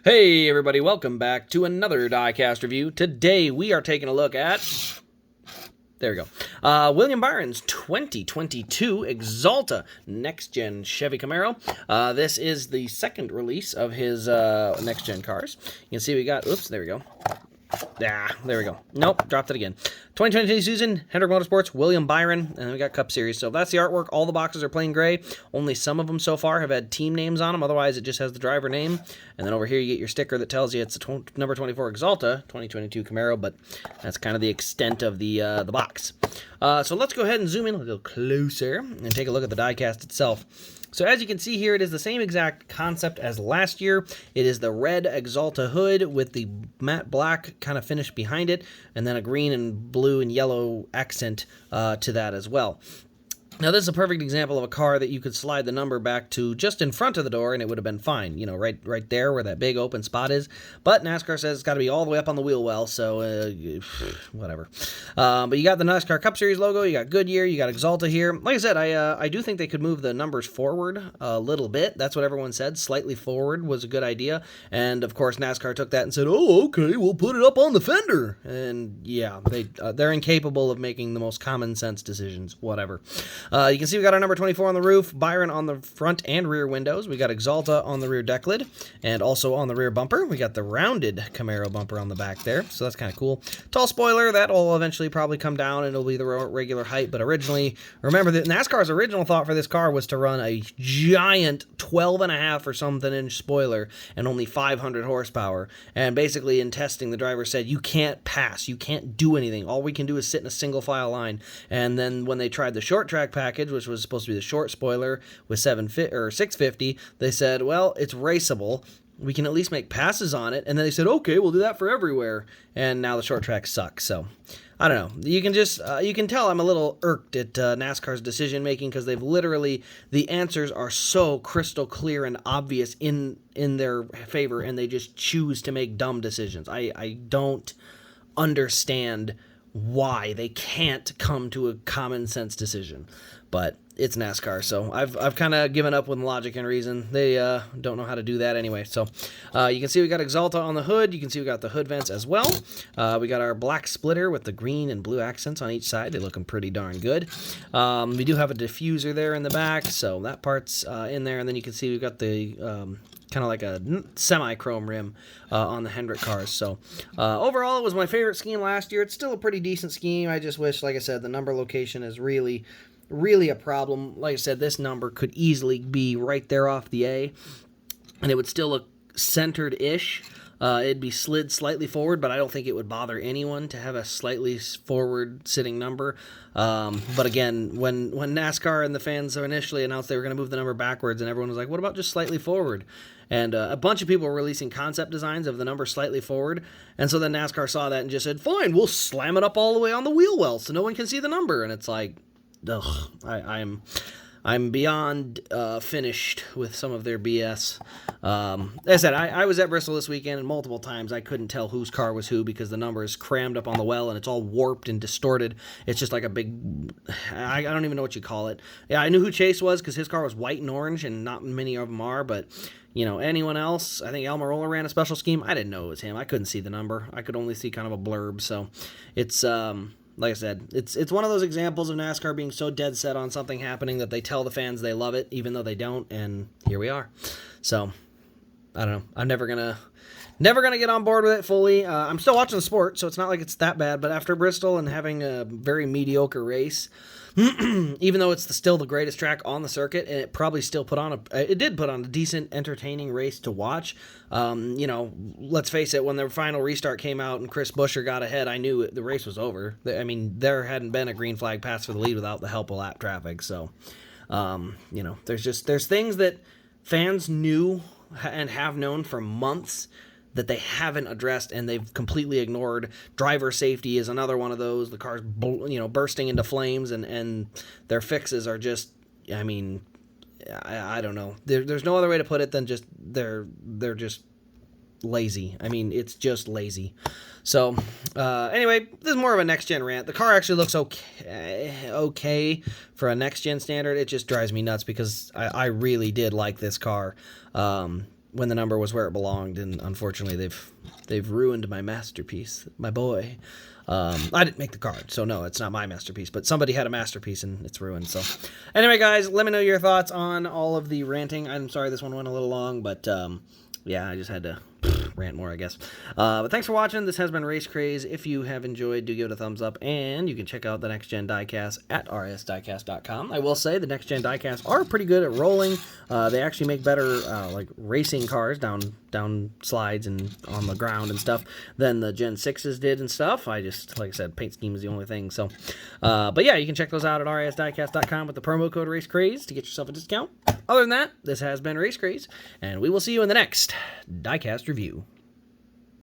Hey everybody, welcome back to another Diecast review. Today we are taking a look at, there we go, William Byron's 2022 Axalta next-gen Chevy Camaro. This is the second release of his next-gen cars. You can see we got, oops, there we go. There we go. Nope, dropped it again. 2022 season, Hendrick Motorsports, William Byron, and then we got Cup Series. So that's the artwork. All the boxes are plain gray. Only some of them so far have had team names on them. Otherwise, it just has the driver name. And then over here, you get your sticker that tells you it's the number 24 Axalta 2022 Camaro, but that's kind of the extent of the box. So let's go ahead and zoom in a little closer and take a look at the diecast itself. So as you can see here, it is the same exact concept as last year. It is the red Axalta hood with the matte black kind of finish behind it, and then a green and blue and yellow accent to that as well. Now, this is a perfect example of a car that you could slide the number back to just in front of the door, and it would have been fine, you know, right there where that big open spot is. But NASCAR says it's got to be all the way up on the wheel well, so whatever. But you got the NASCAR Cup Series logo, you got Goodyear, you got Axalta here. Like I said, I do think they could move the numbers forward a little bit. That's what everyone said. Slightly forward was a good idea. And, of course, NASCAR took that and said, oh, okay, we'll put it up on the fender. And, yeah, they're incapable of making the most common sense decisions, whatever. You can see we got our number 24 on the roof, Byron on the front and rear windows. We got Axalta on the rear deck lid and also on the rear bumper. We got the rounded Camaro bumper on the back there, so that's kind of cool. Tall spoiler, that will eventually probably come down and it'll be the regular height, but originally, remember that NASCAR's original thought for this car was to run a giant 12.5 or something inch spoiler and only 500 horsepower. And basically in testing, the driver said, you can't pass, you can't do anything. All we can do is sit in a single file line. And then when they tried the short track package, which was supposed to be the short spoiler with 650, they said, well, it's raceable, we can at least make passes on it. And then they said, okay, we'll do that for everywhere. And now the short track sucks. So I don't know, you can just you can tell I'm a little irked at NASCAR's decision making, because they've literally, the answers are so crystal clear and obvious in their favor, and they just choose to make dumb decisions. I don't understand why they can't come to a common sense decision, but it's NASCAR, so I've kind of given up with logic and reason. They don't know how to do that anyway. So you can see we got Axalta on the hood. You can see we got the hood vents as well. We got our black splitter with the green and blue accents on each side. They're looking pretty darn good. We do have a diffuser there in the back, so that part's in there. And then you can see we've got the kind of like a semi-chrome rim on the Hendrick cars. So overall, it was my favorite scheme last year. It's still a pretty decent scheme. I just wish, like I said, the number location is really a problem. Like I said, this number could easily be right there off the A, and it would still look centered-ish. It'd be slid slightly forward, but I don't think it would bother anyone to have a slightly forward-sitting number. But again, when NASCAR and the fans initially announced they were going to move the number backwards, and everyone was like, what about just slightly forward? And a bunch of people were releasing concept designs of the number slightly forward, and so then NASCAR saw that and just said, fine, we'll slam it up all the way on the wheel well so no one can see the number. And it's like, ugh, I'm beyond finished with some of their BS. As I said, I was at Bristol this weekend, and multiple times I couldn't tell whose car was who because the number is crammed up on the well and it's all warped and distorted. It's just like a big, I don't even know what you call it. Yeah, I knew who Chase was because his car was white and orange, and not many of them are, but you know, anyone else, I think Almirola ran a special scheme. I didn't know it was him. I couldn't see the number. I could only see kind of a blurb. So it's, like I said, it's one of those examples of NASCAR being so dead set on something happening that they tell the fans they love it, even though they don't, and here we are. So, I don't know. I'm never gonna get on board with it fully. I'm still watching the sport, so it's not like it's that bad, but after Bristol and having a very mediocre race, even though it's still the greatest track on the circuit, and it probably still did put on a decent, entertaining race to watch. You know, let's face it, when the final restart came out and Chris Buescher got ahead, I knew the race was over. I mean, there hadn't been a green flag pass for the lead without the help of lap traffic. So, you know, there's things that fans knew and have known for months that they haven't addressed, and they've completely ignored. Driver safety is another one of those. The car's, you know, bursting into flames, and their fixes are just, I mean, I don't know. There's no other way to put it than just they're just lazy. I mean, it's just lazy. So, anyway, this is more of a next-gen rant. The car actually looks okay for a next-gen standard. It just drives me nuts because I really did like this car. when the number was where it belonged, and unfortunately they've ruined my masterpiece, my boy. I didn't make the card, so no, it's not my masterpiece, but somebody had a masterpiece and it's ruined. So anyway, guys, let me know your thoughts on all of the ranting. I'm sorry this one went a little long, but yeah, I just had to rant more, I guess. But thanks for watching. This has been Race Craze. If you have enjoyed, do give it a thumbs up, and you can check out the Next Gen Diecast at rsdiecast.com. I will say the Next Gen Diecasts are pretty good at rolling. They actually make better like racing cars down slides and on the ground and stuff than the Gen 6s did and stuff. I just, like I said, paint scheme is the only thing. So, but yeah, you can check those out at rsdiecast.com with the promo code RaceCraze to get yourself a discount. Other than that, this has been Race Craze, and we will see you in the next Diecast review.